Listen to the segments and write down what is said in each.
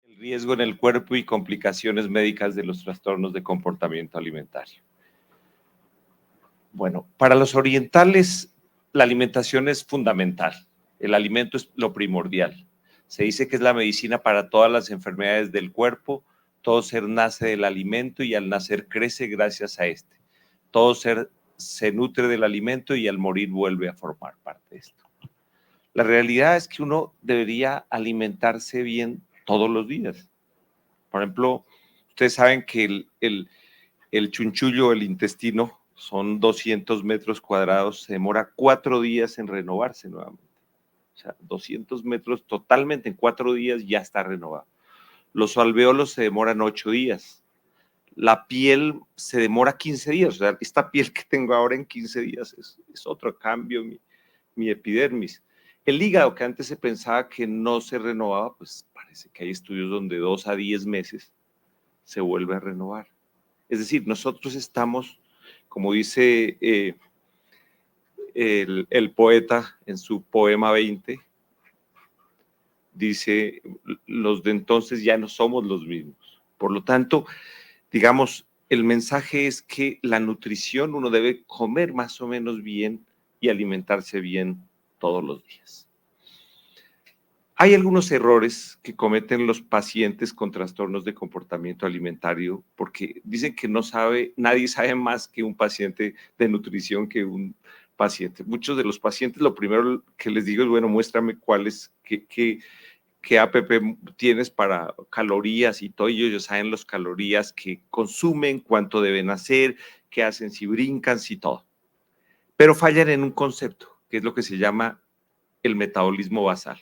el riesgo en el cuerpo y complicaciones médicas de los trastornos de comportamiento alimentario. Bueno, para los orientales, la alimentación es fundamental. El alimento es lo primordial. Se dice que es la medicina para todas las enfermedades del cuerpo. Todo ser nace del alimento y al nacer crece gracias a este. Todo ser se nutre del alimento y al morir vuelve a formar parte de esto. La realidad es que uno debería alimentarse bien todos los días. Por ejemplo, ustedes saben que el chunchullo, el intestino, son 200 metros cuadrados, se demora 4 días en renovarse nuevamente. O sea, 200 metros totalmente en 4 días ya está renovado. Los alvéolos se demoran 8 días. La piel se demora 15 días. O sea, esta piel que tengo ahora en 15 días es otro cambio, mi epidermis. El hígado, que antes se pensaba que no se renovaba, pues parece que hay estudios donde 2 a 10 meses se vuelve a renovar. Es decir, nosotros estamos, como dice el poeta en su poema 20, dice, los de entonces ya no somos los mismos. Por lo tanto, digamos, el mensaje es que la nutrición uno debe comer más o menos bien y alimentarse bien todos los días. Hay algunos errores que cometen los pacientes con trastornos de comportamiento alimentario porque dicen que nadie sabe más que un paciente de nutrición que un paciente. Muchos de los pacientes lo primero que les digo es, bueno, muéstrame qué app tienes para calorías y todo, y ellos saben las calorías que consumen, cuánto deben hacer, qué hacen, si brincan, si todo. Pero fallan en un concepto, que es lo que se llama el metabolismo basal.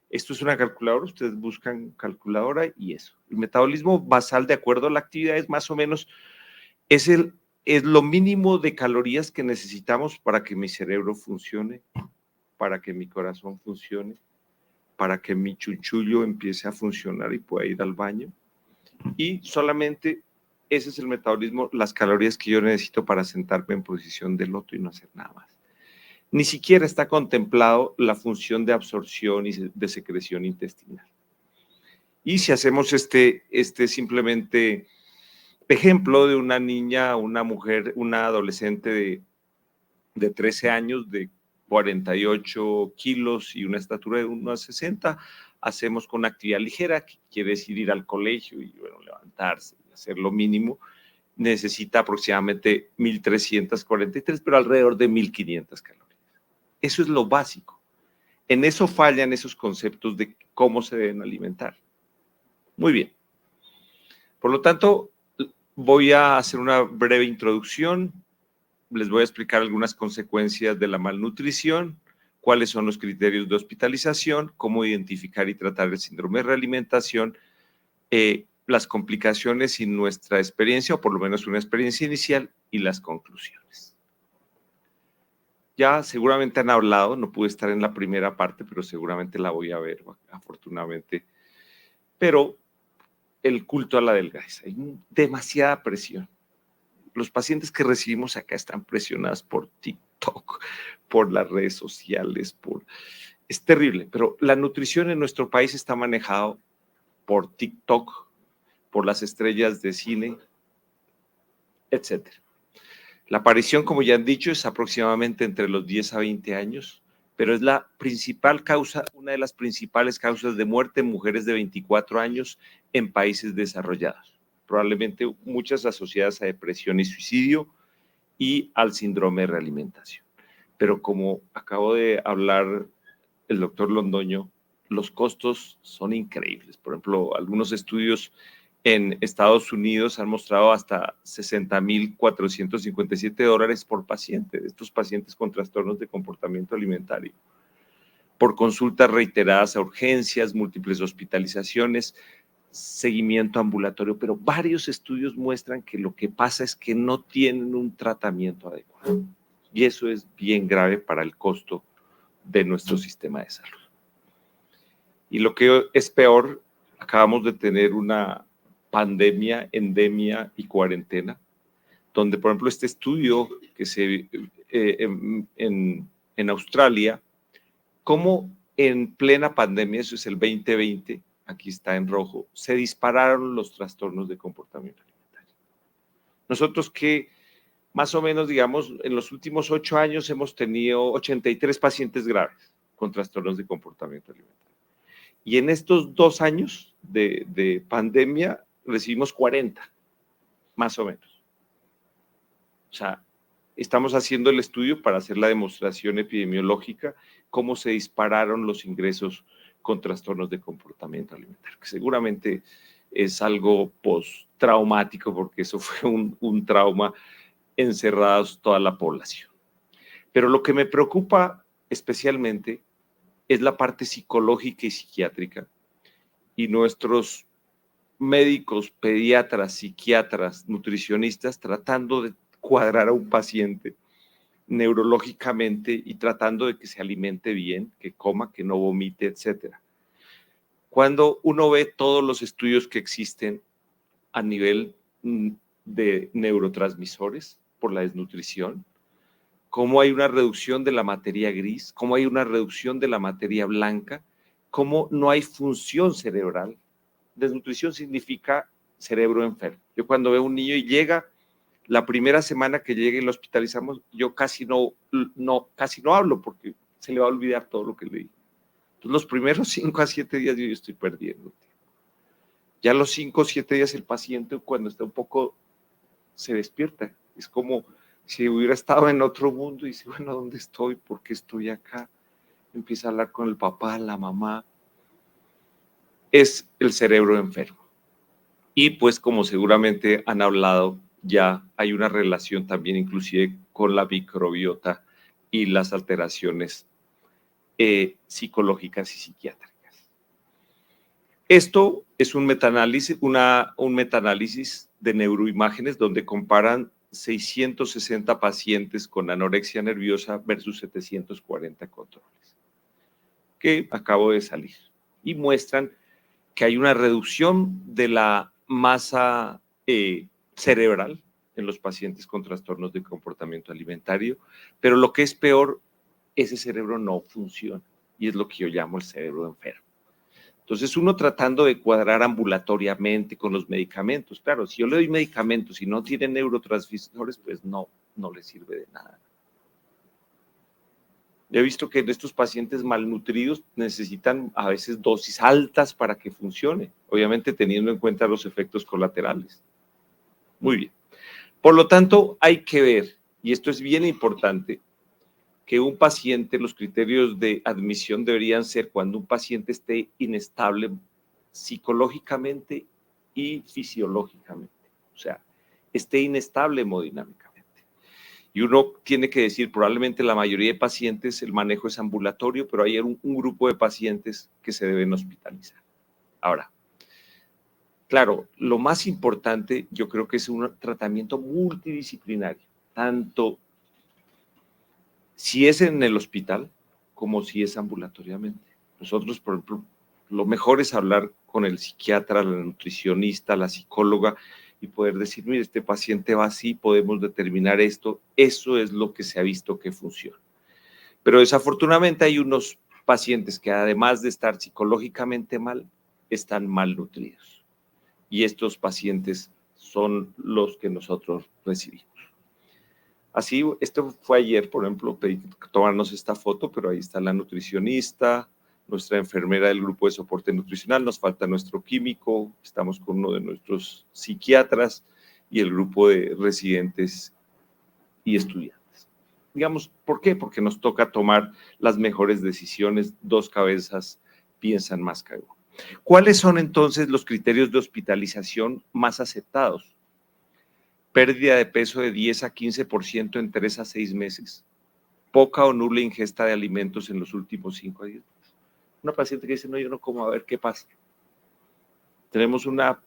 Esto es una calculadora, ustedes buscan calculadora y eso. El metabolismo basal, de acuerdo a la actividad, es más o menos, es lo mínimo de calorías que necesitamos para que mi cerebro funcione, para que mi corazón funcione, para que mi chunchullo empiece a funcionar y pueda ir al baño. Y solamente ese es el metabolismo, las calorías que yo necesito para sentarme en posición de loto y no hacer nada más. Ni siquiera está contemplado la función de absorción y de secreción intestinal. Y si hacemos este simplemente ejemplo de una niña, una mujer, una adolescente de 13 años, de 48 kilos y una estatura de 1,60, hacemos con actividad ligera, que quiere decir ir al colegio y bueno, levantarse y hacer lo mínimo, necesita aproximadamente 1,343, pero alrededor de 1,500 calorías. Eso es lo básico. En eso fallan esos conceptos de cómo se deben alimentar. Muy bien. Por lo tanto, voy a hacer una breve introducción. Les voy a explicar algunas consecuencias de la malnutrición, cuáles son los criterios de hospitalización, cómo identificar y tratar el síndrome de realimentación, las complicaciones y nuestra experiencia, o por lo menos una experiencia inicial, y las conclusiones. Ya seguramente han hablado, no pude estar en la primera parte, pero seguramente la voy a ver, afortunadamente. Pero el culto a la delgadez, hay demasiada presión. Los pacientes que recibimos acá están presionados por TikTok, por las redes sociales, es terrible, pero la nutrición en nuestro país está manejado por TikTok, por las estrellas de cine, etcétera. La aparición, como ya han dicho, es aproximadamente entre los 10 a 20 años, pero es la principal causa, una de las principales causas de muerte en mujeres de 24 años en países desarrollados. Probablemente muchas asociadas a depresión y suicidio y al síndrome de realimentación. Pero como acabo de hablar el doctor Londoño, los costos son increíbles. Por ejemplo, algunos estudios en Estados Unidos han mostrado hasta $60,457 por paciente, de estos pacientes con trastornos de comportamiento alimentario, por consultas reiteradas a urgencias, múltiples hospitalizaciones, seguimiento ambulatorio, pero varios estudios muestran que lo que pasa es que no tienen un tratamiento adecuado. Y eso es bien grave para el costo de nuestro sistema de salud. Y lo que es peor, acabamos de tener una pandemia, endemia y cuarentena, donde, por ejemplo, este estudio que se en Australia, como en plena pandemia, eso es el 2020, aquí está en rojo, se dispararon los trastornos de comportamiento alimentario. Nosotros que más o menos, digamos, en los últimos 8 años hemos tenido 83 pacientes graves con trastornos de comportamiento alimentario. Y en estos 2 años de pandemia recibimos 40, más o menos. O sea, estamos haciendo el estudio para hacer la demostración epidemiológica, cómo se dispararon los ingresos con trastornos de comportamiento alimentario, que seguramente es algo postraumático, porque eso fue un trauma encerrados toda la población. Pero lo que me preocupa especialmente es la parte psicológica y psiquiátrica, y nuestros médicos, pediatras, psiquiatras, nutricionistas tratando de cuadrar a un paciente neurológicamente y tratando de que se alimente bien, que coma, que no vomite, etcétera. Cuando uno ve todos los estudios que existen a nivel de neurotransmisores por la desnutrición, cómo hay una reducción de la materia gris, cómo hay una reducción de la materia blanca, cómo no hay función cerebral. Desnutrición significa cerebro enfermo. Yo cuando veo un niño y llega, la primera semana que llegue y lo hospitalizamos, yo casi no hablo porque se le va a olvidar todo lo que le di. Entonces, los primeros 5 a 7 días yo estoy perdiendo. Ya los 5 o 7 días el paciente, cuando está un poco, se despierta. Es como si hubiera estado en otro mundo y dice, bueno, ¿dónde estoy? ¿Por qué estoy acá? Empieza a hablar con el papá, la mamá. Es el cerebro enfermo. Y pues como seguramente han hablado, ya hay una relación también inclusive con la microbiota y las alteraciones psicológicas y psiquiátricas. Esto es un metaanálisis de neuroimágenes donde comparan 660 pacientes con anorexia nerviosa versus 740 controles, que acabo de salir, y muestran que hay una reducción de la masa cerebral en los pacientes con trastornos de comportamiento alimentario, pero lo que es peor, ese cerebro no funciona, y es lo que yo llamo el cerebro enfermo. Entonces, uno tratando de cuadrar ambulatoriamente con los medicamentos, claro, si yo le doy medicamentos y no tiene neurotransmisores, pues no le sirve de nada. Yo he visto que estos pacientes malnutridos necesitan a veces dosis altas para que funcione, obviamente teniendo en cuenta los efectos colaterales. Muy bien. Por lo tanto, hay que ver, y esto es bien importante, que un paciente, los criterios de admisión deberían ser cuando un paciente esté inestable psicológicamente y fisiológicamente, o sea, esté inestable hemodinámicamente. Y uno tiene que decir, probablemente la mayoría de pacientes el manejo es ambulatorio, pero hay un grupo de pacientes que se deben hospitalizar. Ahora, claro, lo más importante yo creo que es un tratamiento multidisciplinario, tanto si es en el hospital como si es ambulatoriamente. Nosotros, por ejemplo, lo mejor es hablar con el psiquiatra, la nutricionista, la psicóloga y poder decir, mire, este paciente va así, podemos determinar esto. Eso es lo que se ha visto que funciona. Pero desafortunadamente hay unos pacientes que además de estar psicológicamente mal, están malnutridos. Y estos pacientes son los que nosotros recibimos. Así, esto fue ayer, por ejemplo, pedí tomarnos esta foto, pero ahí está la nutricionista, nuestra enfermera del grupo de soporte nutricional, nos falta nuestro químico, estamos con uno de nuestros psiquiatras y el grupo de residentes y estudiantes. Digamos, ¿por qué? Porque nos toca tomar las mejores decisiones, 2 cabezas piensan más que uno. ¿Cuáles son entonces los criterios de hospitalización más aceptados? Pérdida de peso de 10 a 15% en 3 a 6 meses, poca o nula ingesta de alimentos en los últimos 5 a 10 meses. Una paciente que dice, no, yo no como, a ver qué pasa. Tenemos una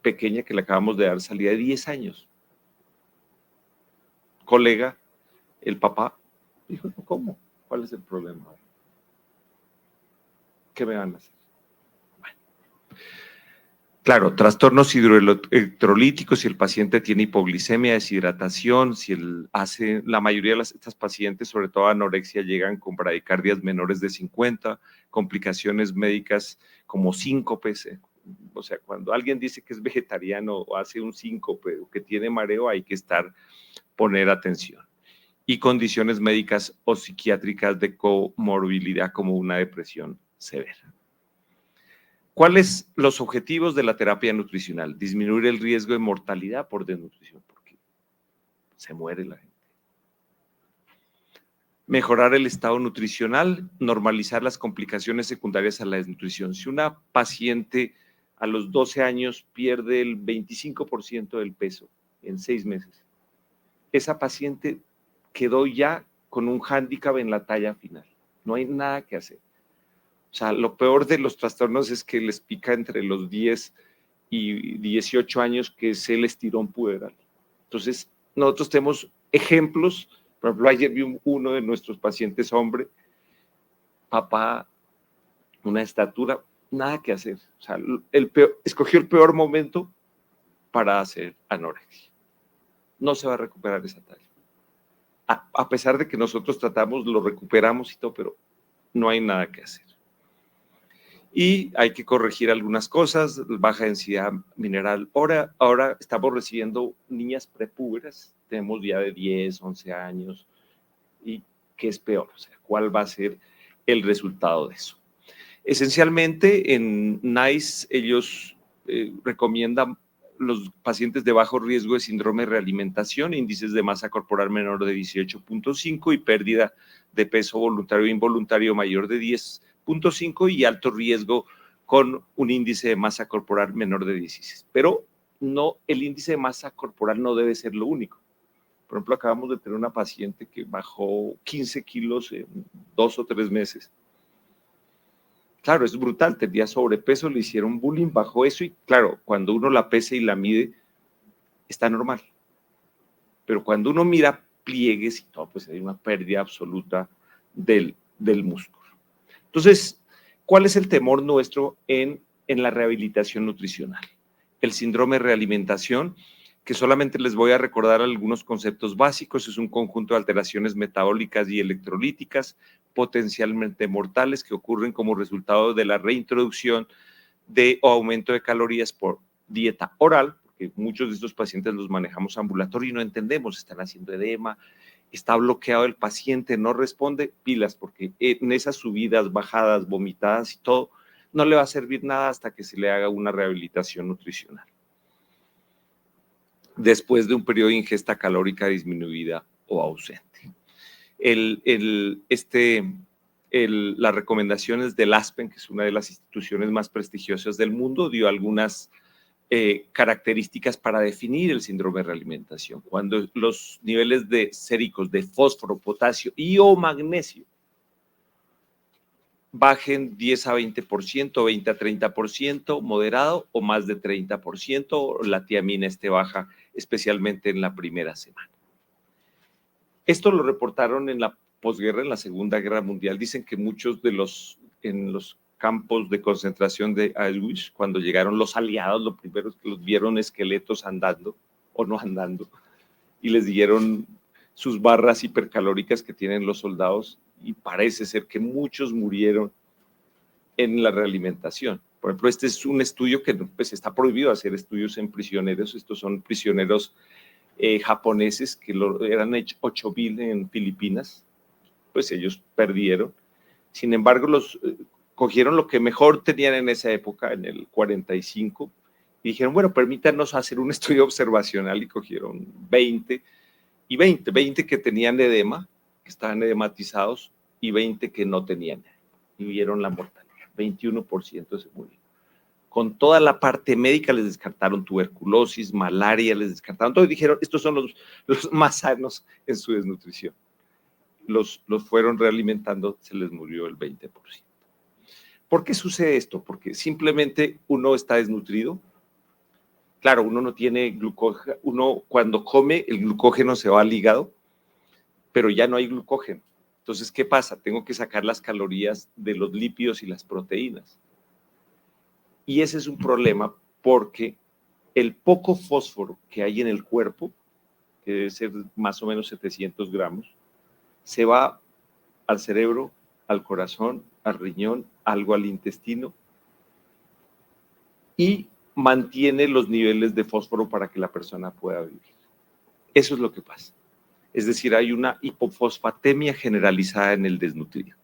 pequeña que le acabamos de dar salida de 10 años. Colega, el papá, dijo, no como, ¿cuál es el problema? ¿Qué me van a hacer? Bueno. Claro, trastornos hidroelectrolíticos, si el paciente tiene hipoglicemia, deshidratación, si la mayoría de estas pacientes, sobre todo anorexia, llegan con bradicardias menores de 50, complicaciones médicas como síncopes. O sea, cuando alguien dice que es vegetariano o hace un síncope o que tiene mareo, hay que poner atención. Y condiciones médicas o psiquiátricas de comorbilidad como una depresión severa. ¿Cuáles los objetivos de la terapia nutricional? Disminuir el riesgo de mortalidad por desnutrición, porque se muere la gente. Mejorar el estado nutricional, normalizar las complicaciones secundarias a la desnutrición. Si una paciente a los 12 años pierde el 25% del peso en 6 meses, esa paciente quedó ya con un hándicap en la talla final. No hay nada que hacer. O sea, lo peor de los trastornos es que les pica entre los 10 y 18 años, que es el estirón puberal. Entonces, nosotros tenemos ejemplos. Por ejemplo, ayer vi uno de nuestros pacientes hombre, papá, una estatura, nada que hacer. O sea, escogió el peor momento para hacer anorexia. No se va a recuperar esa talla. A pesar de que nosotros tratamos, lo recuperamos y todo, pero no hay nada que hacer. Y hay que corregir algunas cosas, baja densidad mineral. Ahora estamos recibiendo niñas prepúberas, tenemos ya de 10, 11 años, y ¿qué es peor? O sea, ¿cuál va a ser el resultado de eso? Esencialmente en NICE ellos recomiendan los pacientes de bajo riesgo de síndrome de realimentación, índices de masa corporal menor de 18.5 y pérdida de peso voluntario e involuntario mayor de 10.5 y alto riesgo con un índice de masa corporal menor de 16. Pero no, el índice de masa corporal no debe ser lo único. Por ejemplo, acabamos de tener una paciente que bajó 15 kilos en 2 o 3 meses. Claro, es brutal, tenía sobrepeso, le hicieron bullying, bajó eso y claro, cuando uno la pesa y la mide, está normal. Pero cuando uno mira pliegues y todo, pues hay una pérdida absoluta del músculo. Entonces, ¿cuál es el temor nuestro en la rehabilitación nutricional? El síndrome de realimentación, que solamente les voy a recordar algunos conceptos básicos, es un conjunto de alteraciones metabólicas y electrolíticas potencialmente mortales que ocurren como resultado de la reintroducción o aumento de calorías por dieta oral, porque muchos de estos pacientes los manejamos ambulatorio y no entendemos, están haciendo edema, está bloqueado el paciente, no responde, pilas, porque en esas subidas, bajadas, vomitadas y todo, no le va a servir nada hasta que se le haga una rehabilitación nutricional. Después de un periodo de ingesta calórica disminuida o ausente. Las recomendaciones del ASPEN, que es una de las instituciones más prestigiosas del mundo, dio algunas características para definir el síndrome de realimentación. Cuando los niveles de séricos de fósforo, potasio y o magnesio bajen 10 a 20%, 20 a 30%, moderado o más de 30%, la tiamina esté baja, especialmente en la primera semana. Esto lo reportaron en la posguerra, en la Segunda Guerra Mundial. Dicen que muchos en los campos de concentración de Auschwitz, cuando llegaron los aliados, lo primero que los vieron esqueletos andando o no andando y les dieron sus barras hipercalóricas que tienen los soldados y parece ser que muchos murieron en la realimentación. Por ejemplo, este es un estudio que pues, está prohibido hacer estudios en prisioneros. Estos son prisioneros japoneses que eran 8,000 en Filipinas, pues ellos perdieron. Sin embargo, cogieron lo que mejor tenían en esa época, en el 45, y dijeron, bueno, permítanos hacer un estudio observacional y cogieron 20 que tenían edema, que estaban edematizados, y 20 que no tenían, y vieron la mortalidad, 21% se murió. Con toda la parte médica les descartaron tuberculosis, malaria, les descartaron todo y dijeron, estos son los más sanos en su desnutrición. Los fueron realimentando, se les murió el 20%. ¿Por qué sucede esto? Porque simplemente uno está desnutrido. Claro, uno no tiene glucógeno, uno cuando come el glucógeno se va al hígado, pero ya no hay glucógeno. Entonces, ¿qué pasa? Tengo que sacar las calorías de los lípidos y las proteínas. Y ese es un problema porque el poco fósforo que hay en el cuerpo, que debe ser más o menos 700 gramos, se va al cerebro, al corazón, al riñón, algo al intestino y mantiene los niveles de fósforo para que la persona pueda vivir. Eso es lo que pasa. Es decir, hay una hipofosfatemia generalizada en el desnutrido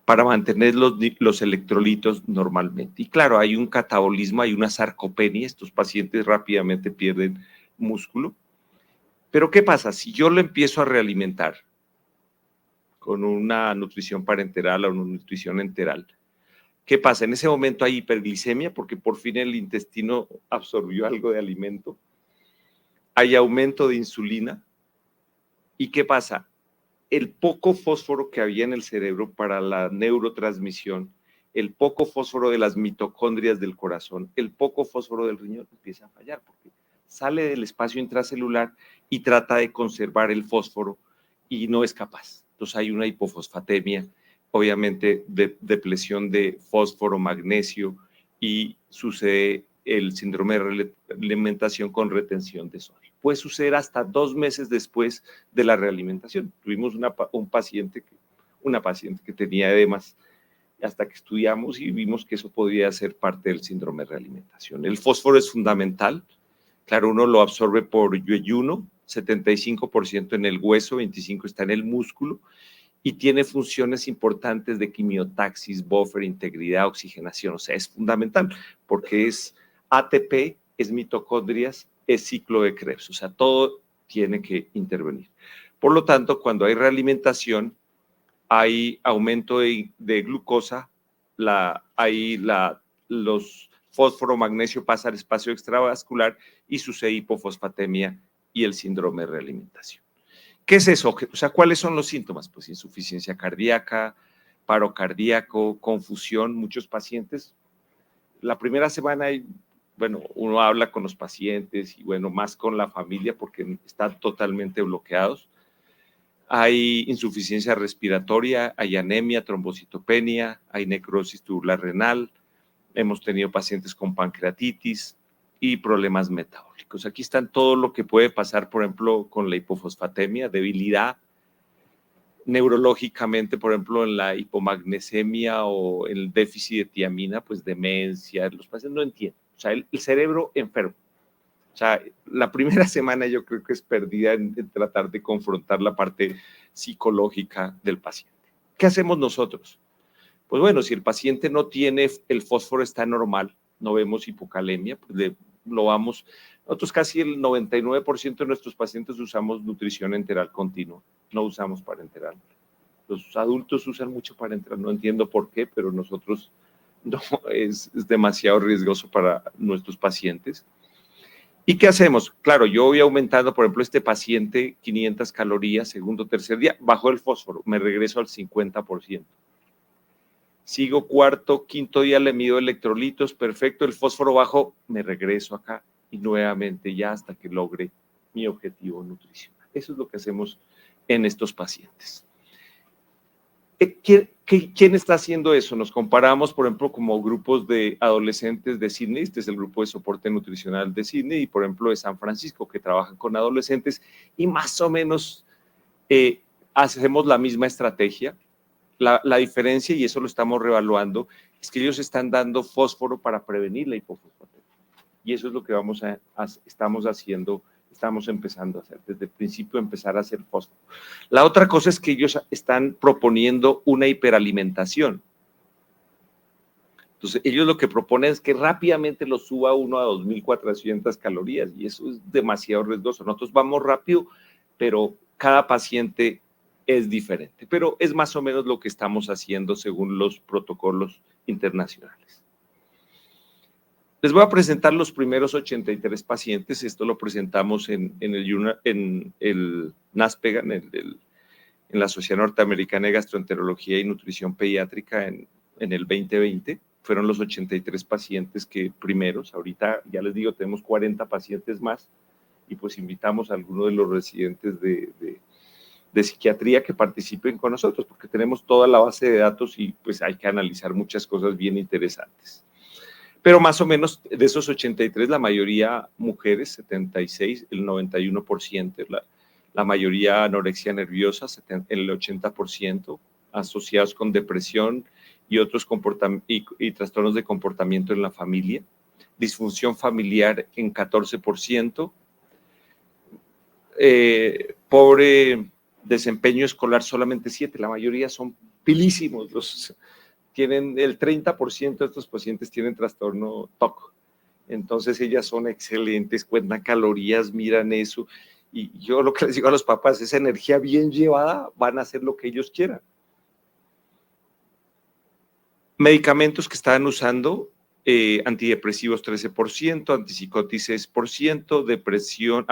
para mantener los electrolitos normalmente. Y claro, hay un catabolismo, hay una sarcopenia, estos pacientes rápidamente pierden músculo. Pero ¿qué pasa? Si yo lo empiezo a realimentar con una nutrición parenteral o una nutrición enteral, ¿qué pasa? En ese momento hay hiperglicemia porque por fin el intestino absorbió algo de alimento, hay aumento de insulina. ¿Y qué pasa? El poco fósforo que había en el cerebro para la neurotransmisión, el poco fósforo de las mitocondrias del corazón, el poco fósforo del riñón empieza a fallar porque sale del espacio intracelular y trata de conservar el fósforo y no es capaz. Entonces hay una hipofosfatemia, obviamente depresión de fósforo, magnesio y sucede el síndrome de realimentación con retención de sodio. Puede suceder hasta 2 meses después de la realimentación. Tuvimos una paciente que tenía edemas hasta que estudiamos y vimos que eso podría ser parte del síndrome de realimentación. El fósforo es fundamental. Claro, uno lo absorbe por ayuno, 75% en el hueso, 25% está en el músculo y tiene funciones importantes de quimiotaxis, buffer, integridad, oxigenación. O sea, es fundamental porque es ATP, es mitocondrias, es ciclo de Krebs. O sea, todo tiene que intervenir. Por lo tanto, cuando hay realimentación, hay aumento de glucosa, los fósforo, magnesio pasa al espacio extravascular y sucede hipofosfatemia y el síndrome de realimentación. ¿Qué es eso? O sea, ¿cuáles son los síntomas? Pues insuficiencia cardíaca, paro cardíaco, confusión. Muchos pacientes, la primera semana, bueno, uno habla con los pacientes y bueno, más con la familia porque están totalmente bloqueados. Hay insuficiencia respiratoria, hay anemia, trombocitopenia, hay necrosis tubular renal, hemos tenido pacientes con pancreatitis y problemas metabólicos. Aquí están todo lo que puede pasar, por ejemplo, con la hipofosfatemia, debilidad neurológicamente, por ejemplo, en la hipomagnesemia o el déficit de tiamina, pues demencia, los pacientes no entienden. O sea, el cerebro enfermo. O sea, la primera semana yo creo que es perdida en tratar de confrontar la parte psicológica del paciente. ¿Qué hacemos nosotros? Pues bueno, si el paciente no tiene, el fósforo está normal, no vemos hipocalemia, pues nosotros casi el 99% de nuestros pacientes usamos nutrición enteral continua, no usamos parenteral. Los adultos usan mucho parenteral, no entiendo por qué, pero nosotros no, es demasiado riesgoso para nuestros pacientes. ¿Y qué hacemos? Claro, yo voy aumentando, por ejemplo, este paciente 500 calorías, segundo, tercer día, bajó el fósforo, me regreso al 50%. Sigo cuarto, quinto día, le mido electrolitos, perfecto, el fósforo bajo, me regreso acá y nuevamente ya hasta que logre mi objetivo nutricional. Eso es lo que hacemos en estos pacientes. ¿Quién está haciendo eso? Nos comparamos, por ejemplo, como grupos de adolescentes de Sydney, este es el grupo de soporte nutricional de Sydney y, por ejemplo, de San Francisco, que trabajan con adolescentes y más o menos hacemos la misma estrategia. La diferencia, y eso lo estamos reevaluando, es que ellos están dando fósforo para prevenir la hipofosfatemia. Y eso es lo que estamos empezando a hacer, desde el principio empezar a hacer fósforo. La otra cosa es que ellos están proponiendo una hiperalimentación. Entonces, ellos lo que proponen es que rápidamente lo suba uno a 2.400 calorías y eso es demasiado riesgoso. Nosotros vamos rápido, pero cada paciente es diferente. Pero es más o menos lo que estamos haciendo según los protocolos internacionales. Les voy a presentar los primeros 83 pacientes. Esto lo presentamos en el NASPEGA, en la Sociedad Norteamericana de Gastroenterología y Nutrición Pediátrica en el 2020. Fueron los 83 pacientes que primeros. Ahorita, ya les digo, tenemos 40 pacientes más y pues invitamos a algunos de los residentes de psiquiatría que participen con nosotros porque tenemos toda la base de datos y pues hay que analizar muchas cosas bien interesantes. pero más o menos de esos 83, la mayoría mujeres, 76, el 91%, la mayoría anorexia nerviosa, el 80%, asociados con depresión y otros y trastornos de comportamiento en la familia, disfunción familiar en 14%, pobre desempeño escolar solamente 7%, la mayoría son pilísimos, tienen el 30% de estos pacientes tienen trastorno TOC. Entonces ellas son excelentes, cuentan calorías, miran eso. Y yo lo que les digo a los papás, esa energía bien llevada van a hacer lo que ellos quieran. Medicamentos que estaban usando, antidepresivos 13%, antipsicóticos 6%, depresión,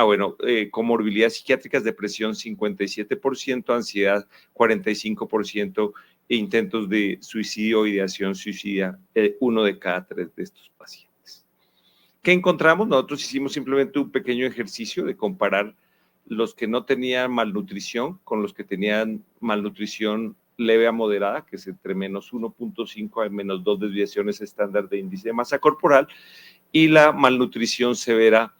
comorbilidades psiquiátricas, depresión 57%, ansiedad 45%, e intentos de suicidio o ideación suicida, 1 de cada 3 de estos pacientes. ¿Qué encontramos? Nosotros hicimos simplemente un pequeño ejercicio de comparar los que no tenían malnutrición con los que tenían malnutrición leve a moderada, que es entre menos 1.5 a menos 2 desviaciones estándar de índice de masa corporal, y la malnutrición severa,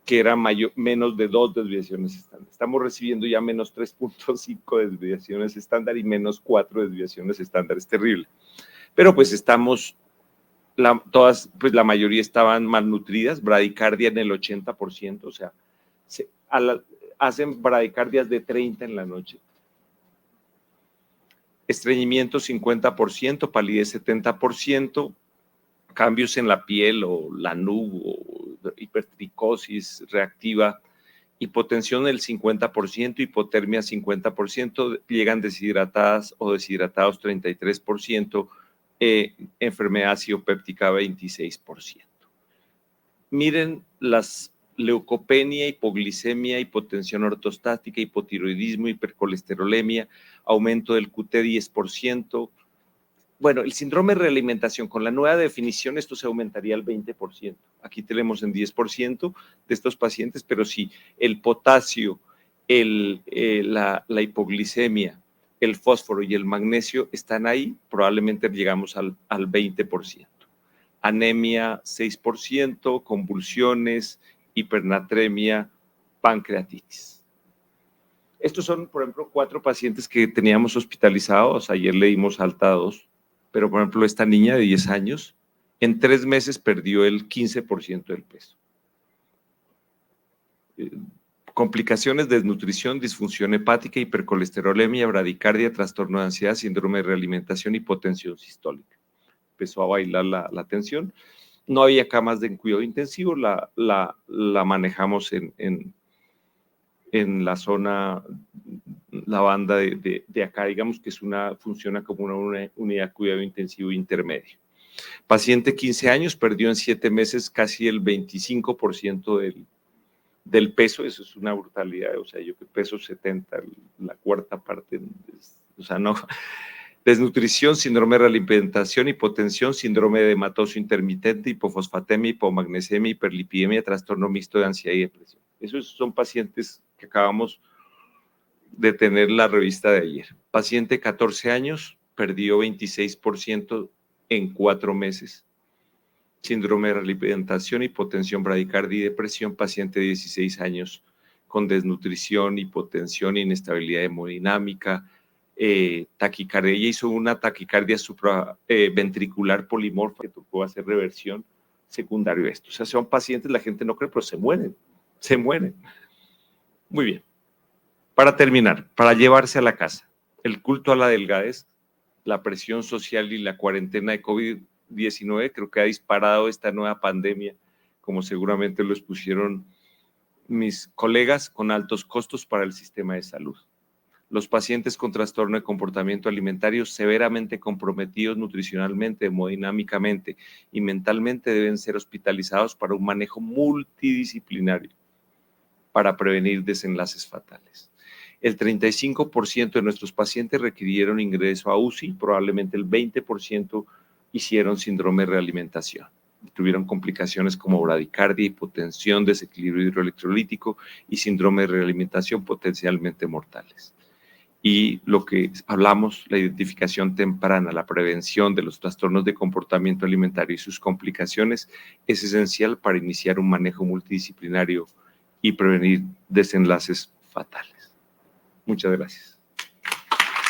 que era menos de 2 desviaciones estándar. Estamos recibiendo ya menos 3.5 desviaciones estándar y menos 4 desviaciones estándar. Es terrible. Pero pues estamos, la mayoría estaban malnutridas, bradicardia en el 80%, o sea, hacen bradicardias de 30 en la noche. Estreñimiento 50%, palidez 70%, cambios en la piel o la nube, hipertricosis reactiva, hipotensión del 50%, hipotermia 50%, llegan deshidratadas o deshidratados 33%, enfermedad acidopéptica 26%. Miren las leucopenia, hipoglicemia, hipotensión ortostática, hipotiroidismo, hipercolesterolemia, aumento del QT 10%. Bueno, el síndrome de realimentación, con la nueva definición, esto se aumentaría al 20%. Aquí tenemos en 10% de estos pacientes, pero si el potasio, la hipoglicemia, el fósforo y el magnesio están ahí, probablemente llegamos al 20%. Anemia 6%, convulsiones, hipernatremia, pancreatitis. Estos son, por ejemplo, 4 pacientes que teníamos hospitalizados. Ayer le dimos alta a 2, pero, por ejemplo, esta niña de 10 años, en 3 meses perdió el 15% del peso. Complicaciones de desnutrición, disfunción hepática, hipercolesterolemia, bradicardia, trastorno de ansiedad, síndrome de realimentación, hipotensión sistólica. Empezó a bailar la tensión. No había camas de cuidado intensivo, la manejamos en la zona, la banda de acá, digamos que funciona como una unidad de cuidado intensivo intermedio. Paciente 15 años, perdió en 7 meses casi el 25% del peso, eso es una brutalidad, o sea, yo que peso 70, la cuarta parte, o sea, no. Desnutrición, síndrome de realimentación, hipotensión, síndrome de hematoso intermitente, hipofosfatemia, hipomagnesemia, hiperlipidemia, trastorno mixto de ansiedad y depresión. Esos son pacientes que acabamos de tener la revista de ayer. Paciente 14 años, perdió 26% en 4 meses. Síndrome de realimentación, hipotensión, bradicardia y depresión. Paciente de 16 años con desnutrición, hipotensión, inestabilidad hemodinámica, taquicardia. Ella hizo una taquicardia supraventricular polimorfa que tocó hacer reversión secundario a esto. O sea, son pacientes, la gente no cree, pero se mueren. Muy bien. Para terminar, para llevarse a la casa, el culto a la delgadez, la presión social y la cuarentena de COVID-19 creo que ha disparado esta nueva pandemia, como seguramente lo expusieron mis colegas, con altos costos para el sistema de salud. Los pacientes con trastorno de comportamiento alimentario severamente comprometidos nutricionalmente, hemodinámicamente y mentalmente deben ser hospitalizados para un manejo multidisciplinario para prevenir desenlaces fatales. El 35% de nuestros pacientes requirieron ingreso a UCI, probablemente el 20% hicieron síndrome de realimentación. Tuvieron complicaciones como bradicardia, hipotensión, desequilibrio hidroelectrolítico y síndrome de realimentación potencialmente mortales. Y lo que hablamos, la identificación temprana, la prevención de los trastornos de comportamiento alimentario y sus complicaciones, es esencial para iniciar un manejo multidisciplinario y prevenir desenlaces fatales. Muchas gracias.